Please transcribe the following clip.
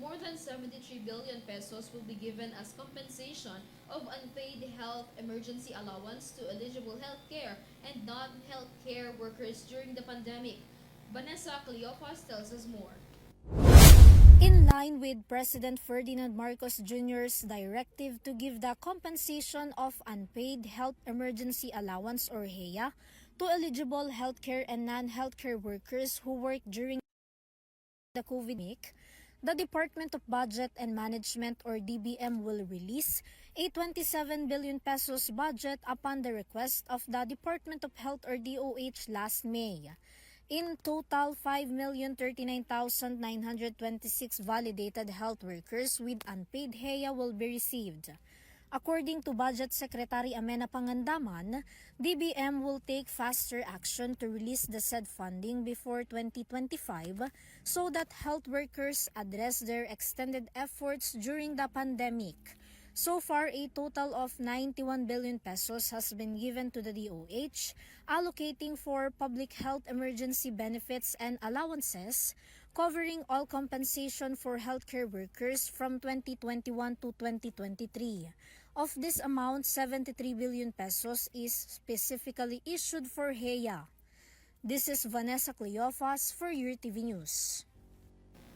more than 73 billion pesos will be given as compensation of unpaid health emergency allowance to eligible healthcare and non-healthcare workers during the pandemic. Vanessa Cleopas tells us more. In line with President Ferdinand Marcos Jr.'s directive to give the compensation of unpaid health emergency allowance or HEA to eligible healthcare and non-healthcare workers who work during the COVID pandemic, the Department of Budget and Management or DBM will release a 27 billion pesos budget upon the request of the Department of Health or DOH last May. In total, 5,039,926 validated health workers with unpaid HEA will be received. According to Budget Secretary Amena Pangandaman, DBM will take faster action to release the said funding before 2025 so that health workers address their extended efforts during the pandemic. So far, a total of 91 billion pesos has been given to the DOH, allocating for public health emergency benefits and allowances, covering all compensation for healthcare workers from 2021 to 2023. Of this amount, 73 billion pesos is specifically issued for HEA. This is Vanessa Cleopas for Your TV News.